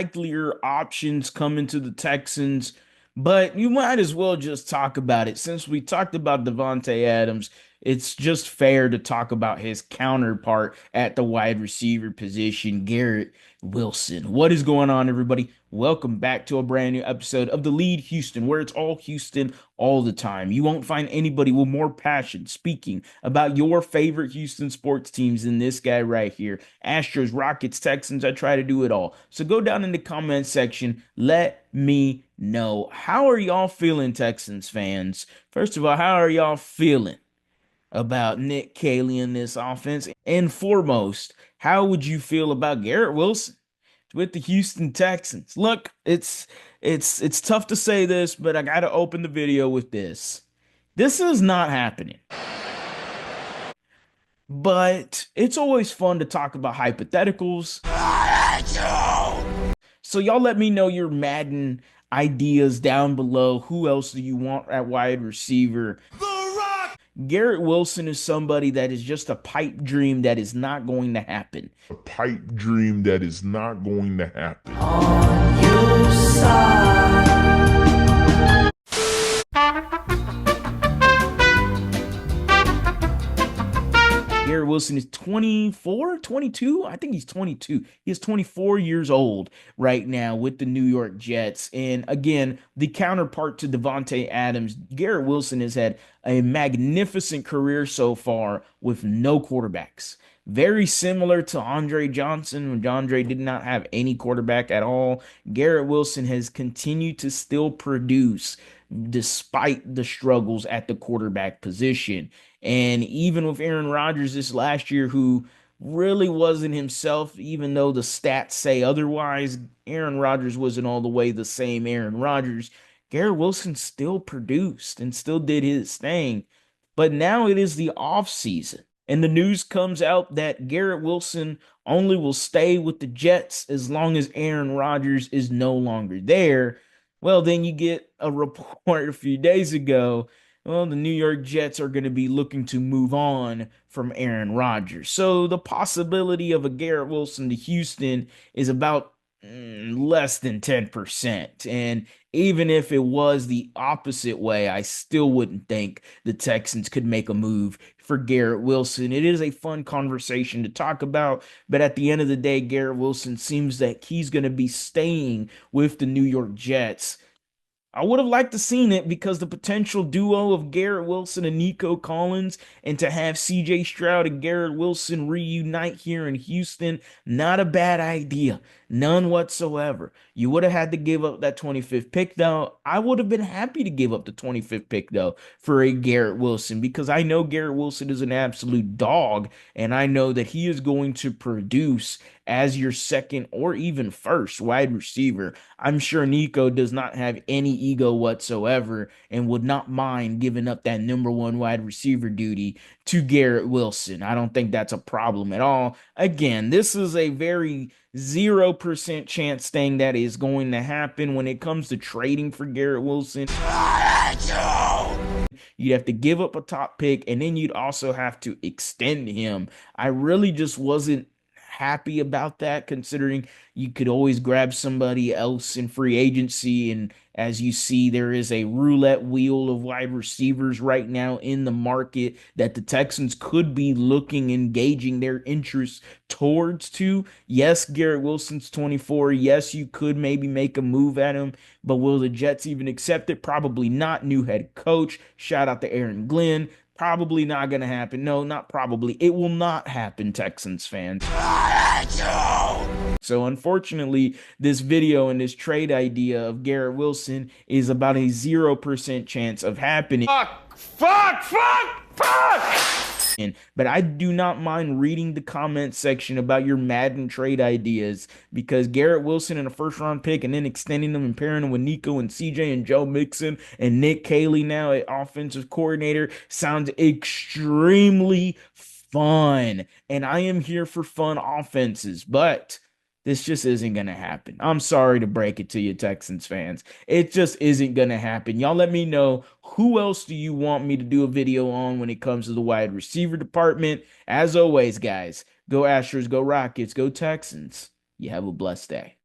likelier options coming to the Texans, but you might as well just talk about it. Since we talked about Devontae Adams, it's just fair to talk about his counterpart at the wide receiver position, Garrett Wilson. What is going on, everybody? Welcome back to a brand new episode of TheLead Houston, where it's all Houston all the time. You won't find anybody with more passion speaking about your favorite Houston sports teams than this guy right here. Astros, Rockets, Texans, I try to do it all. So go down in the comment section. Let me know. How are y'all feeling, Texans fans? First of all, how are y'all feeling about Nick Caley in this offense? And foremost, how would you feel about Garrett Wilson with the Houston Texans? Look, it's tough to say this, but I got to open the video with this. This is not happening. But it's always fun to talk about hypotheticals. So y'all let me know your Madden ideas down below. Who else do you want at wide receiver? Garrett Wilson is somebody that is just a pipe dream that is not going to happen. A pipe dream that is not going to happen. On your side. Garrett Wilson is 24, 22. I think he's 22. He is 24 years old right now with the New York Jets. And again, the counterpart to Devontae Adams, Garrett Wilson has had a magnificent career so far with no quarterbacks. Very similar to Andre Johnson when Andre did not have any quarterback at all. Garrett Wilson has continued to still produce despite the struggles at the quarterback position. And even with Aaron Rodgers this last year, who really wasn't himself, even though the stats say otherwise, Aaron Rodgers wasn't all the way the same Aaron Rodgers. Garrett Wilson still produced and still did his thing. But now it is the offseason. And the news comes out that Garrett Wilson only will stay with the Jets as long as Aaron Rodgers is no longer there. Well, then you get a report a few days ago. Well, the New York Jets are going to be looking to move on from Aaron Rodgers. So the possibility of a Garrett Wilson to Houston is about less than 10%. And even if it was the opposite way, I still wouldn't think the Texans could make a move for Garrett Wilson. It is a fun conversation to talk about, but at the end of the day, Garrett Wilson seems that he's going to be staying with the New York Jets. I would have liked to seen it because the potential duo of Garrett Wilson and Nico Collins, and to have CJ Stroud and Garrett Wilson reunite here in Houston, not a bad idea. None whatsoever. You would have had to give up that 25th pick, though. I would have been happy to give up the 25th pick, though, for a Garrett Wilson, because I know Garrett Wilson is an absolute dog, and I know that he is going to produce as your second or even first wide receiver. I'm sure Nico does not have any ego whatsoever and would not mind giving up that number one wide receiver duty to Garrett Wilson. I don't think that's a problem at all. Again, this is a very 0% chance thing that is going to happen when it comes to trading for Garrett Wilson. You'd have to give up a top pick, and then you'd also have to extend him. I really just wasn't happy about that, considering you could always grab somebody else in free agency. And as you see, there is a roulette wheel of wide receivers right now in the market that the Texans could be looking, engaging their interest towards to. Yes, Garrett Wilson's 24. Yes, you could maybe make a move at him, but will the Jets even accept it? Probably not. New head coach. Shout out to Aaron Glenn. Probably not going to happen. No, not probably. It will not happen, Texans fans. So unfortunately, this video and this trade idea of Garrett Wilson is about a 0% chance of happening. But I do not mind reading the comment section about your Madden trade ideas, because Garrett Wilson in a first round pick and then extending them and pairing them with Nico and CJ and Joe Mixon and Nick Caley now at offensive coordinator sounds extremely fun. And I am here for fun offenses, but this just isn't going to happen. I'm sorry to break it to you, Texans fans. It just isn't going to happen. Y'all let me know, who else do you want me to do a video on when it comes to the wide receiver department? As always, guys, go Astros, go Rockets, go Texans. You have a blessed day.